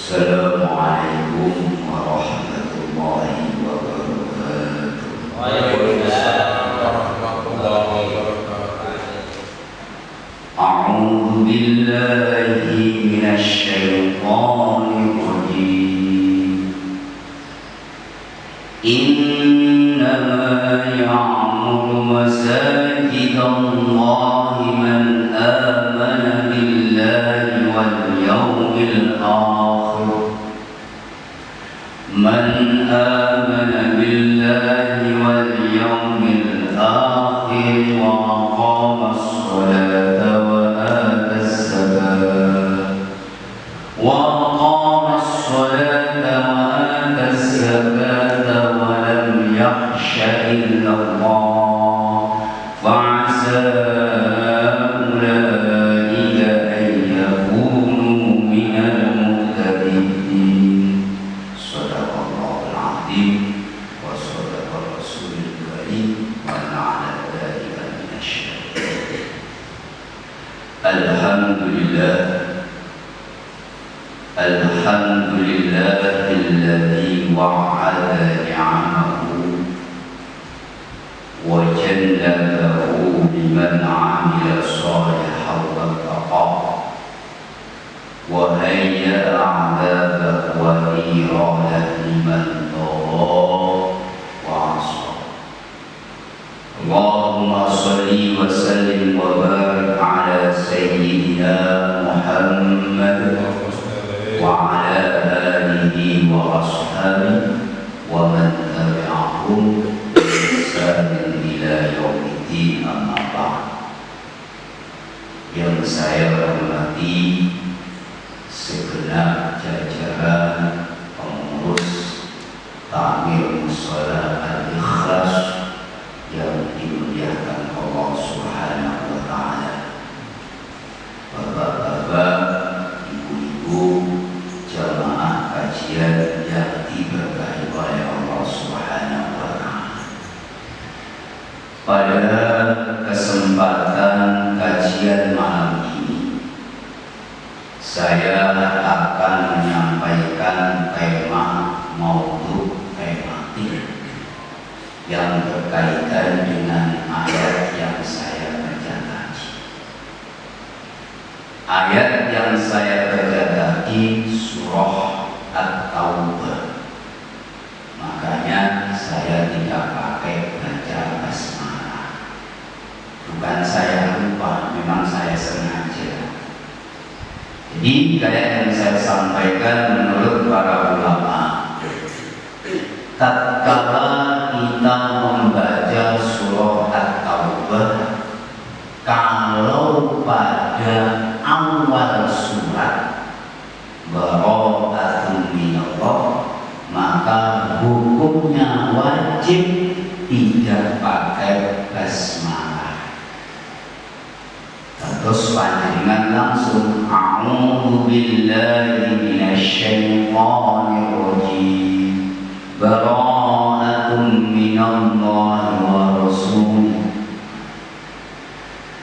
Assalamualaikum warahmatullahi wabarakatuh. Waalaikumsalam warahmatullahi wabarakatuh. A'udzu billahi minasy syaithanir rajim. Innama ya'muru masajidallahi man amana billahi wal yawmil akhir. Man amana billahi wal yawmil akhir wa aqama as-salata wa ata az-zakata wa aqama as-salata wa ata az-zakata wa lam yakhsha illa Allah fa'asa ulaika an yakunu minal muhtadin. Shadaqallahul azim wa shadaqa rasulul karim wa na'ala dzalika minasyaitonir. Alhamdulillahilladzi wa'ada ni'amahu wa jannatahu liman 'amila shalihan wa taqa wa hayya 'adzabahu wa irada liman tagha wa 'asa. Allahumma shalli wa sallim wa barik ala sayyidina Muhammad wa ala alihi wa ashabihi wa man tabi'ahum bi ihsanin ila yaumiddin, amma ba'd. Yang saya hormati segenap jajaran pengurus Takmir Mushola Al-Ikhlas yang dimuliakan Allah Subhanahu wa Ta'ala, bapak-bapak, ibu-ibu, jamaah kajian yang diberkahi oleh Allah Subhanahu wa Ta'ala. Pada kesempatan kajian malam ini, saya akan menyampaikan tema tematik yang berkaitan dengan ayat yang saya baca tadi. Ayat yang saya baca tadi surah At-Taubah. Makanya saya tidak pakai baca basmalah. Bukan saya lupa, memang saya sengaja. Jadi ayat yang saya sampaikan menurut para ulama, tatkala kita membaca surah At-Taubah, kalau pada awal surat bara'atun minallah, maka hukumnya wajib tidak pakai basmalah. Terus panjenengan langsung a'udzu billahi minasyaitonir rajim, bara'atun minallahi wa rasulih.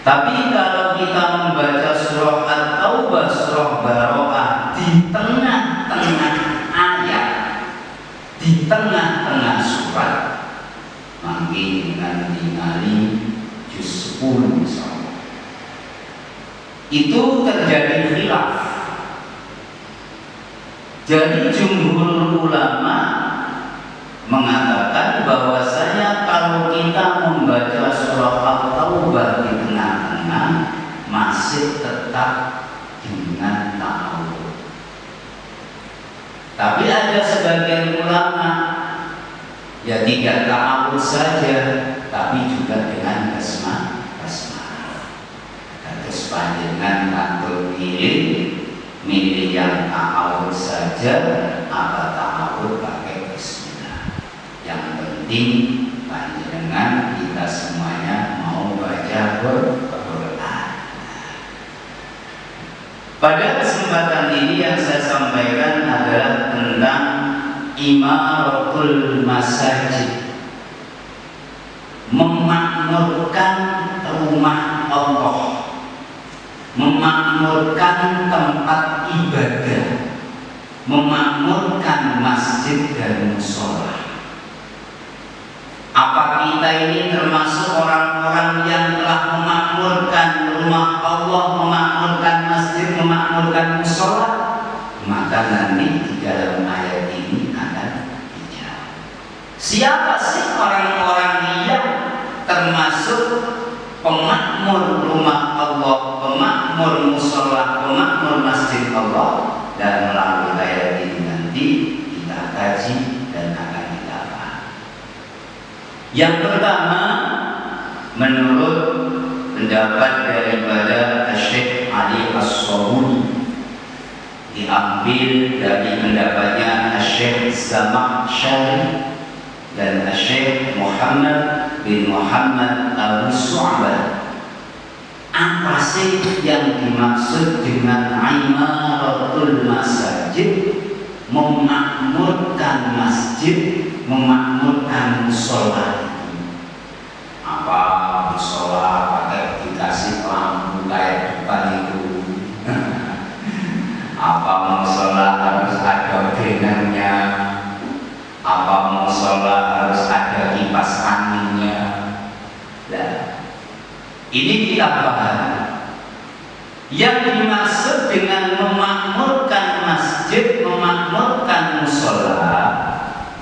Tapi kalau kita membaca surah At-Taubah, surah Bara'ah, di tengah-tengah ayat, di tengah-tengah surat, mungkin dengan tingali juz 10 misalnya, itu terjadi khilaf. Jadi jumhur ulama mengatakan bahwasanya kalau kita membaca surah At-Taubah di tengah-tengah masih tetap dengan ta'awudz. Tapi ada sebagian ulama ya tidak ta'awudz saja, tapi juga dengan basmalah. Terus panjenengan kantor milih yang ta'awudz saja apa ta'awudz pakai bismillah. Yang penting panjenengan kita semuanya mau baca Quran. Pada kesempatan ini yang saya sampaikan adalah tentang imaratul masajid, memakmurkan rumah Allah, memakmurkan tempat ibadah. memakmurkan masjid dan musola. Apa kita ini termasuk orang-orang yang telah memakmurkan rumah Allah, memakmurkan masjid, memakmurkan musola? Maka nanti di dalam ayat ini akan dijawab. Siapa sih orang-orang yang termasuk pemakmur rumah Allah, pemakmur musola, pemakmur masjid Allah? Dan melalui ayat ini nanti kita kaji dan akan kita paham. Yang pertama, menurut pendapat daripada Syekh Ali As-Sabuni, diambil dari pendapatnya Syekh Zamakhsyari dan Syekh Muhammad bin Muhammad Abu Su'bah. Apa sih yang dimaksud dengan imaratul masajid? Memakmurkan masjid, memakmurkan musola. Apa musola pakai dikasih lampu kayak depan itu? Apa musola harus ada benangnya? Apa musola harus ada kipas anginnya? Nah, ini kita paham. Yang dimaksud dengan memakmurkan masjid, memakmurkan musola,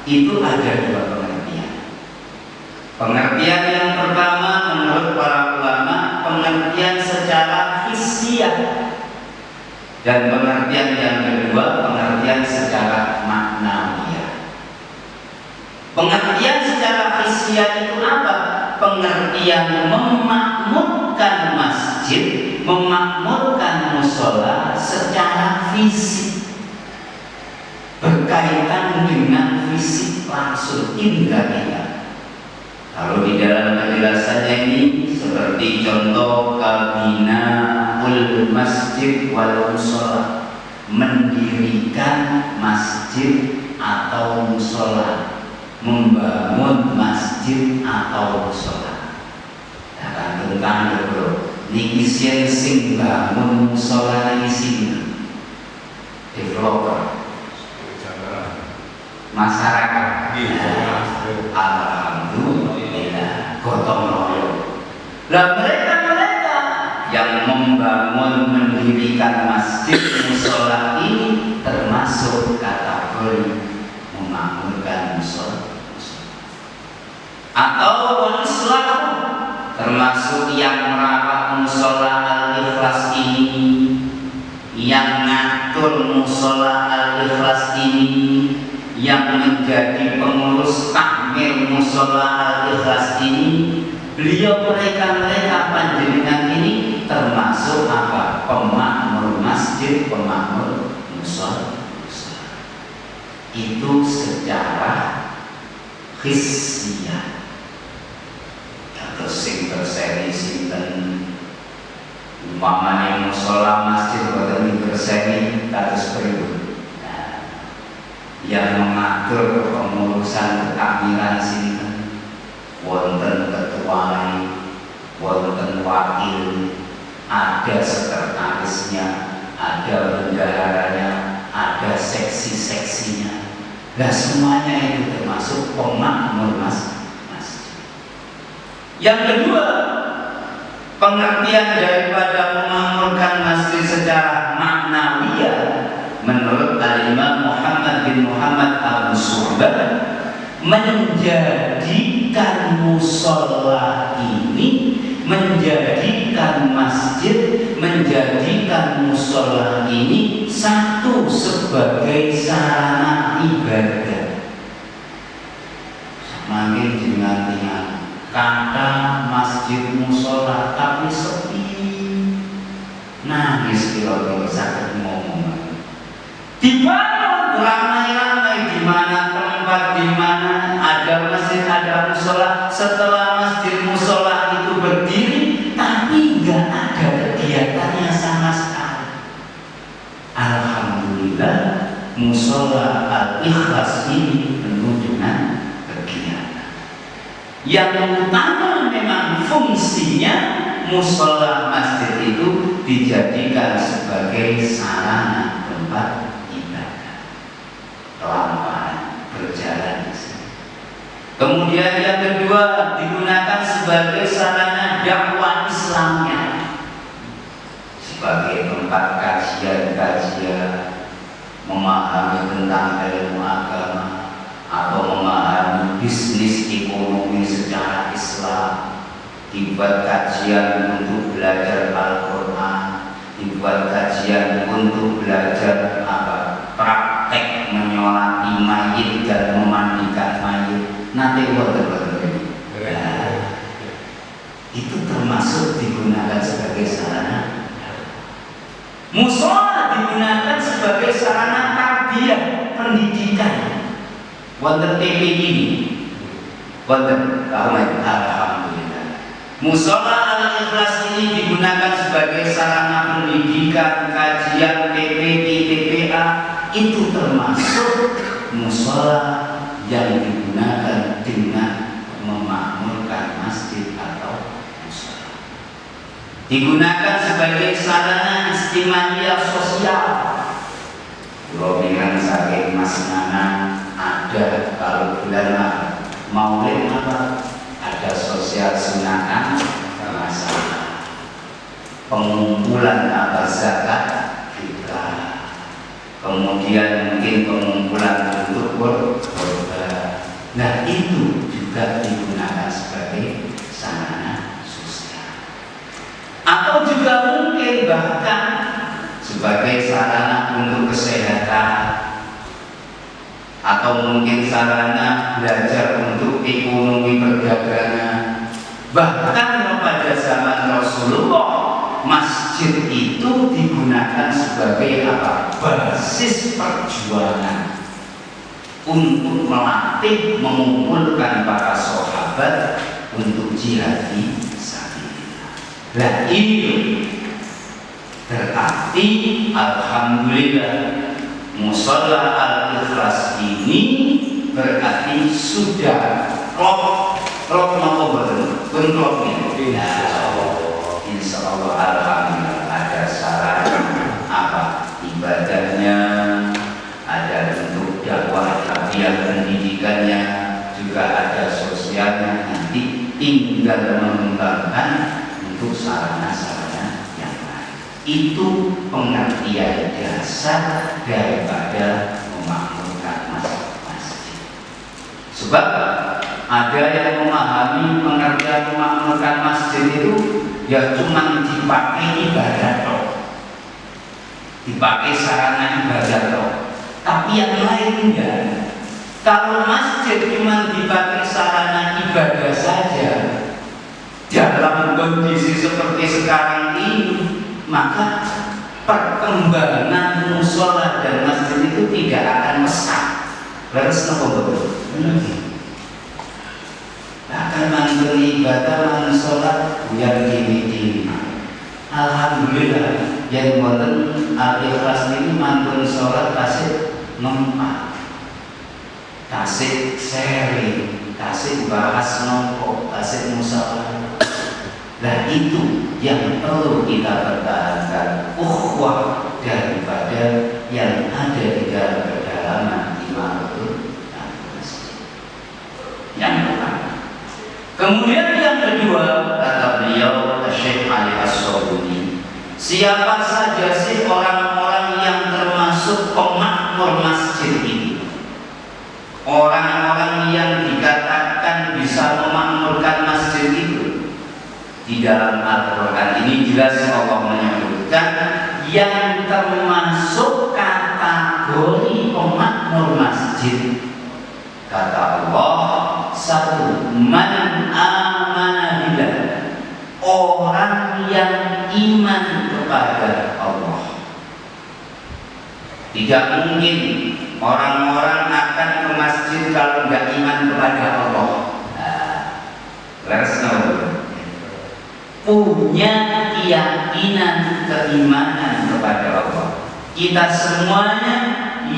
itu ada dua pengertian. Pengertian yang pertama menurut para ulama, pengertian secara hissiyah, dan pengertian yang kedua, pengertian secara maknawiyah. Pengertian secara hissiyah itu apa? Pengertian memakmurkan masjid, memakmurkan musola secara fisik, berkaitan dengan fisik langsung, indra. Kalau di dalam penjelasannya ini seperti contoh kabinaul masjid wal musola, mendirikan masjid atau musola, membangun masjid atau musola. Akan tentang bro, niki sing bangun musola niki sing developer, masyarakat. Alhamdulillah, gotong royong. Lah mereka yang membangun, mendirikan masjid musola ini termasuk kategori memakmurkan musola. Atau Islam termasuk yang merawat musola Al-Ikhlas ini, yang ngatur musola Al-Ikhlas ini, yang menjadi pengurus takmir musola Al-Ikhlas ini. Beliau mereka panjenengan ini termasuk apa? Pemakmur masjid, pemakmur musola. Itu secara hissiyah. Terus sing berseni sinten umpamane musola masjid boten berseni kados pripun. Nah, yang mengatur pengurusan ketakmiran sinten, wonten ketua, wonten wakil, ada sekretarisnya, ada bendaharanya, ada seksi-seksinya. Nah, semuanya itu termasuk pemakmur masjid. Yang kedua, pengertian daripada memakmurkan masjid secara maknawiyah menurut Al-Imam Muhammad bin Muhammad Abu Su'bah, menjadikan musola ini, menjadikan masjid, menjadikan musola ini satu sebagai sarana ibadah. Semakin dengan kata masjid musola tapi sepi, nangis kira-kira sakit ngomong. Dibangun ramai-ramai, di mana tempat, di mana ada masjid, ada musola. Setelah masjid musola itu berdiri, tapi nggak ada kegiatannya sama sekali. Alhamdulillah, musola Al-Ikhlas ini penuh dengan yang utama. Memang fungsinya musola masjid itu dijadikan sebagai sarana tempat ibadah. Kemudian yang kedua, digunakan sebagai sarana dakwah Islamnya, sebagai tempat kajian-kajian, memahami tentang ilmu agama atau memahami bisnis ekonomi secara Islam. Dibuat kajian untuk belajar Al-Quran, dibuat kajian untuk belajar praktek menyolati mayit dan memandikan mayit. Nanti itu termasuk digunakan sebagai sarana. Musola digunakan sebagai sarana tarbiyah, pendidikan. Wonten TV ini, wonten alhamdulillah. Musola Al-Ikhlas ini digunakan sebagai sarana pendidikan, kajian, PPP, PPA. Itu termasuk musola yang digunakan dengan memakmurkan masjid atau musola. Digunakan sebagai sarana istimewa sosial. Rombongan saking Mas Nana ada kalau bulan Maulid apa? Ada sosial sunatan masalah pengumpulan zakat fitrah. Kemudian mungkin pengumpulan untuk korban. Nah itu juga digunakan sebagai sarana sosial. Atau juga mungkin bahkan sebagai sarana untuk kesehatan, atau mungkin sarana belajar untuk ekonomi perdagangan. Bahkan pada zaman Rasulullah, masjid itu digunakan sebagai apa? Basis perjuangan untuk melatih, mengumpulkan para sahabat untuk jihad fi sabilillah. Nah ini berarti alhamdulillah musola Al-Ikhlas ini berarti sudah klop insya Allah alhamdulillah ada sarana apa ibadahnya, ada bentuk dakwah tarbiyah pendidikannya, juga ada sosialnya. Nanti tinggal mengembangkan untuk sarana-sarana yang lain. Itu pengertian dasar daripada memakmurkan masjid. Sebab ada yang memahami pengertian memakmurkan masjid itu ya cuma dipakai ibadah toh, dipakai sarana ibadah toh, tapi yang lainnya. Kalau masjid cuma dipakai sarana ibadah saja dalam kondisi seperti sekarang ini, maka perkembangan musola dan masjid itu tidak akan pesat. Harus betul. Akan mandiri ibadah sholat yang gini. Alhamdulillah yang wonten Al-Ikhlas ini mandiri sholat tasik nempat, tasik sharing, tasik bahas nopo, tasik musawarah. Nah itu yang perlu kita pertahankan, ukhuwah daripada yang ada di dalam kedalaman Imamatul Masjid. Yang pertama. Kemudian yang kedua, kata beliau Syekh Ali As-Sobuni, siapa saja sih orang-orang yang termasuk pemakmur masjid ini? Orang-orang yang dikatakan bisa memakmurkan masjid itu. Di dalam Al-Quran ini jelas Allah menyebutkan yang termasuk kategori pemakmur masjid. Kata Allah, satu, man amana billah, orang yang iman kepada Allah. Tidak mungkin orang-orang akan ke masjid kalau tidak iman kepada Allah. Punya keyakinan, keimanan kepada Allah. Kita semuanya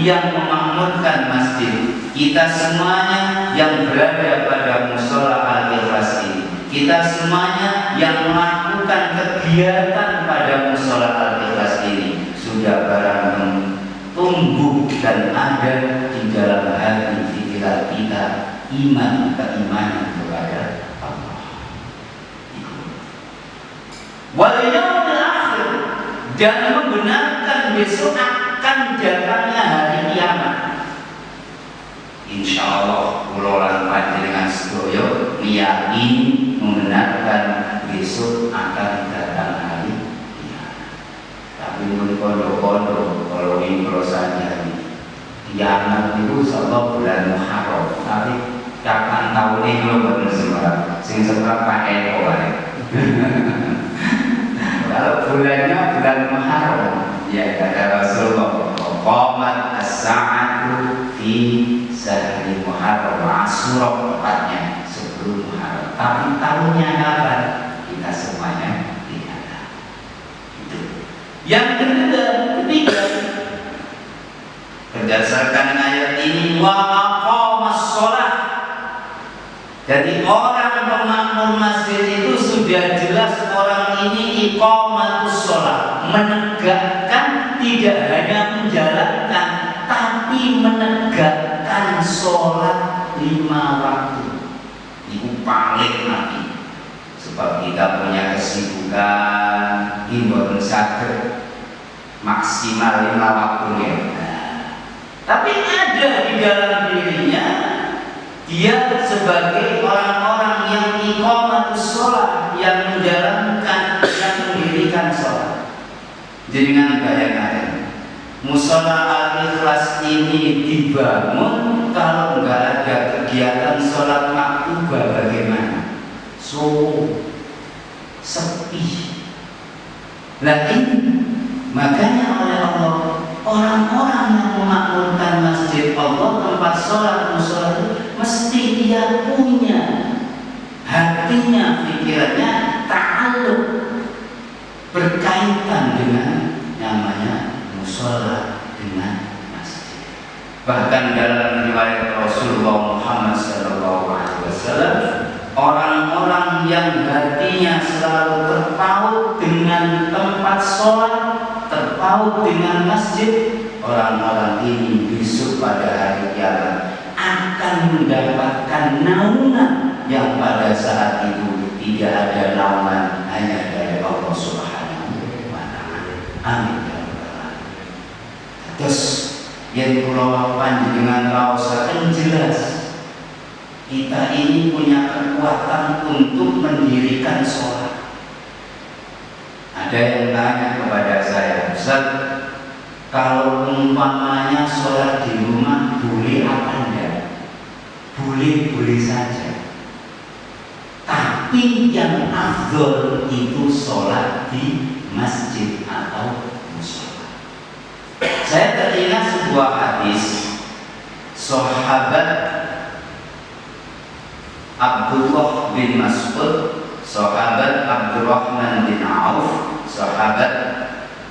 yang memakmurkan masjid, kita semuanya yang berada pada musola Al-Ikhlas ini, kita semuanya yang melakukan kegiatan pada musola Al-Ikhlas ini sudah barang tumbuh dan ada di dalam hati pikiran kita keimanan kepada Allah. Wal yaumil akhir, dan membenarkan besok akan datangnya hari kiamat. Insya Allah ulolan panjenengan sedoyo meyakini membenarkan besok akan datang hari kiamat. Tapi menurut kondo-kondo kalau ini prosesnya kiamat itu sebab bulan Muharram. Tapi kapan tahun ini belum benar semua. Sing seberapa eko kan? Kalau bulannya bulan Muharram, ya kata Rasulullah, qamat as-sa'atu fi sehari Muharram, Asyura tepatnya sebelum Muharram. Tapi tahunnya kapan? Kita semuanya tidak tahu. Itu. Yang ketiga, berdasarkan ayat ini, wa aqamas shalah. Jadi orang pemakmur masjid itu sudah jelas orang ini iqamatus shalah, menegakkan, tidak hanya menjalankan, tapi menegakkan sholat 5 waktu. Itu paling mati. Sebab kita punya kesibukan, himbauan sakit maksimal 5 waktu ya. Tapi ada di dalam dirinya dia sebagai orang-orang yang iqamatus shalah, yang menjalankan, yang mendirikan sholat. Jangan bayangkan musola Al-Ikhlas ini dibangun kalau nggak ada kegiatan sholat maktubah bagaimana? Sepi. Nah ini makanya oleh Allah, orang-orang yang memakmurkan masjid Allah, tempat sholat musola itu, mesti dia punya hatinya, pikirannya ta'alluq, berkaitan dengan namanya musola dengan masjid. Bahkan dalam riwayat Rasulullah Muhammad SAW, orang-orang yang hatinya selalu terpaut dengan tempat sholat, terpaut dengan masjid, orang-orang ini besok pada hari kiamat akan mendapatkan naungan yang pada saat itu tidak ada naungan, hanya dari Allah Subhanahu wa Ta'ala. Amin. Terus yang pulau panjenengan raosaken jelas kita ini punya kekuatan untuk mendirikan sholat. Ada yang tanya kepada saya, Ustaz, kalau umpamanya sholat di rumah boleh apa enggak? Boleh-boleh saja. Tapi yang afdol itu sholat di masjid atau musola. Saya teringat sebuah hadis sahabat Abdullah bin Mas'ud, sahabat Abdurrahman bin Auf, sahabat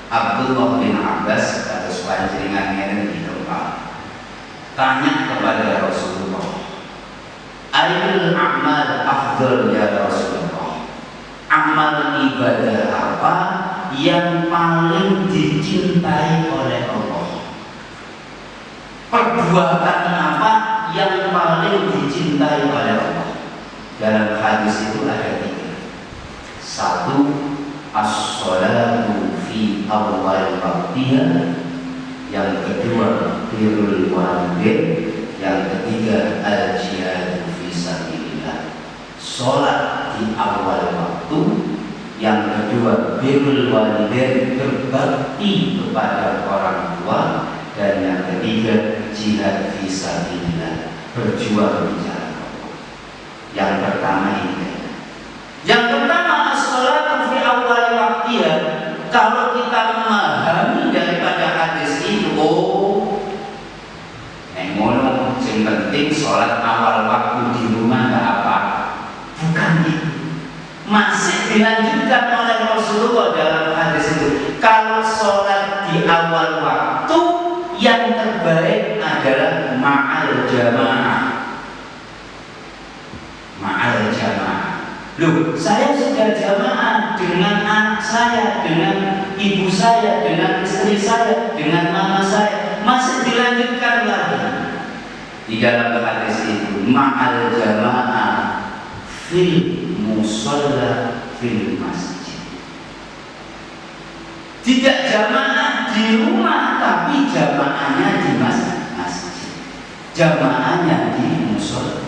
Abdullah bin Abbas atau sepanjangnya di tempat tanya kepada Rasulullah, ayyul a'mal afdal ya Rasulullah? Amal ibadah apa yang paling dicintai oleh Allah? Perbuatan apa yang paling dicintai oleh Allah? Dalam hadis itu ada 3. 1, as-sholatu fi awal waqtiha. Yang kedua, birrul walidain. Yang ketiga, al-jihadu fi sabilillah. Sholat di awal waktu. Yang kedua, birrul walidain, berbakti kepada orang tua. Dan yang ketiga, jihad fi sabilillah, berjuang di jalan Allah. Yang pertama ini. Yang pertama, as-sholatu fi awal waqtiha. Kalau kita memahami daripada hadis itu, ngono yang penting sholat awal waktu di rumah nggak apa, bukan itu. Masih dilanjutkan oleh Rasulullah dalam hadis itu. Kalau sholat di awal waktu, yang terbaik adalah ma'al jamaah. Ma'al jamaah. Loh, saya sudah jamaah dengan anak saya, dengan ibu saya, dengan istri saya, dengan mama saya. Masih dilanjutkan lagi. Di dalam hadis itu ma'al jamaah fil musalla fil masjid. Tidak jamaah di rumah, tapi jamaahnya di masjid. Jamaahnya di musola.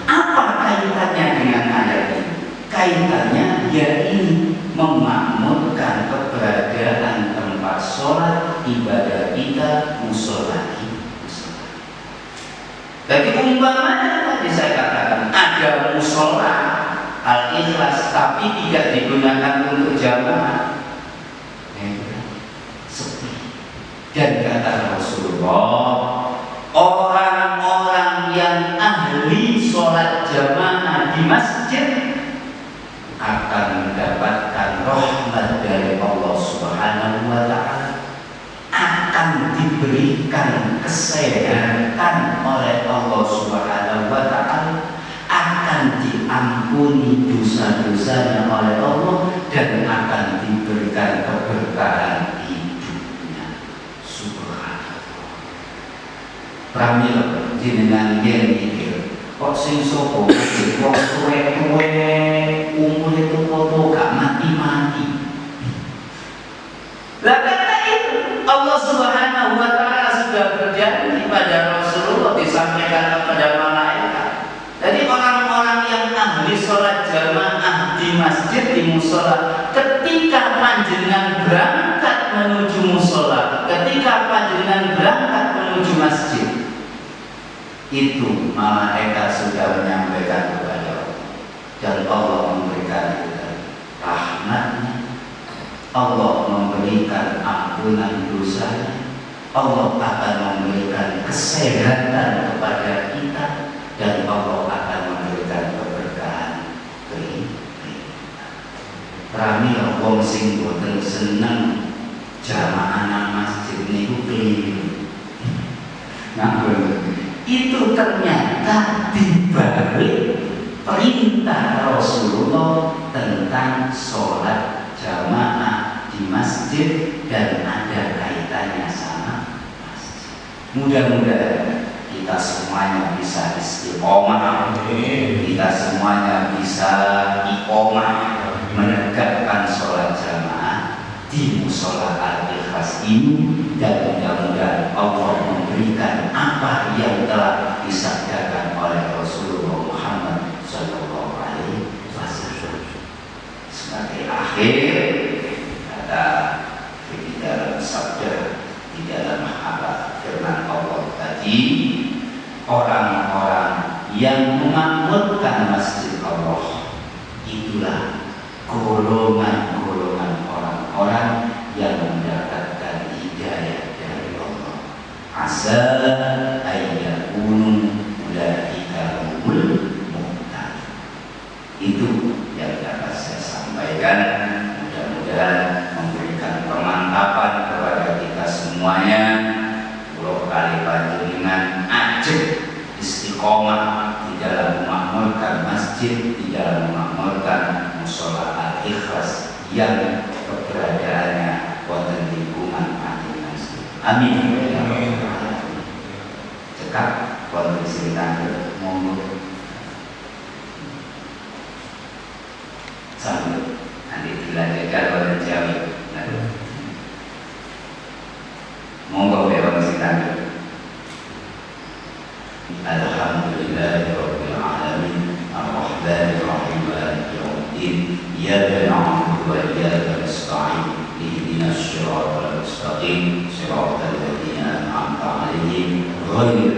Apa kaitannya dengan ayat ini? Kaitannya yaitu memakmurkan keberadaan tempat sholat ibadah kita musola. Jadi umpamanya tadi saya katakan ada musola Al-Ikhlas tapi tidak digunakan untuk jamaah, sepi. Dan kata Rasulullah, orang-orang yang ahli sholat jamaah di masjid akan mendapatkan rahmat dari Allah Subhanahu wa Ta'ala, akan diberikan kesehatan oleh Allah Subhanahu wa Ta'ala, akan diampuni dosa-dosanya oleh Allah, dan akan diberikan keberkahan hidupnya. Subhanallah. Pramila jenengan yen mikir, kok sing sapa kok tuwe-tuwe umur itu kok gak mati-mati. Lah karena itu Allah Subhanahu wa Ta'ala sudah berjanji pada Rasulullah, disampaikan kepada malaikat. Jadi orang-orang yang ahli sholat jamaah di masjid, di musola, ketika panjenengan berangkat menuju musola, ketika panjenengan berangkat menuju masjid, itu malaikat sudah menyampaikan kepada Allah, dan Allah memberikan rahmatnya. Allah memberikan ampunan dosanya, Allah akan memberikan kesehatan kepada kita, dan Allah akan memberikan keberkahan kehidupan. Rami wong sing boten seneng jamaah nang masjid niku keliru. Ngapun itu ternyata dibalik perintah Rasulullah tentang sholat jamaah di masjid, dan ada kaitannya sama masjid. Mudah-mudahan kita semuanya bisa istiqomah, kita semuanya bisa iqomah menegakkan sholat jamaah di musola Al-Ikhlas ini, dan mudah-mudahan Allah memberikan apa yang telah disabdakan oleh Rasulullah Muhammad SAW. Sebagai akhir kata di dalam sabda, di dalam firman Allah tadi, orang-orang yang memakmurkan masjid Allah itulah golongan-golongan orang-orang yang mendapatkan hidayah dari Allah. Asa ayyakunu ulaika humul muhtadun. Itu yang dapat saya sampaikan. Mudah-mudahan memberikan pemantapan kepada kita semuanya. Pulau kali panjenengan ajak istiqomah di dalam memakmurkan masjid, di dalam memakmurkan musola Al-Ikhlas yang keberadaannya wonten lingkungan panjenengan. Amin. Cekap wonten sinten monggo. Sambil nanti dilanjutkan oleh Jawi. Monggo beron sinten. Alhamdulillahirabbil alamin, arrahmanir rahim, maliki yaumiddin, iyyaka na'budu wa iyyaka nasta'in, ihdinas siratal mustaqim, siratal ladzina an'amta 'alaihim ghairil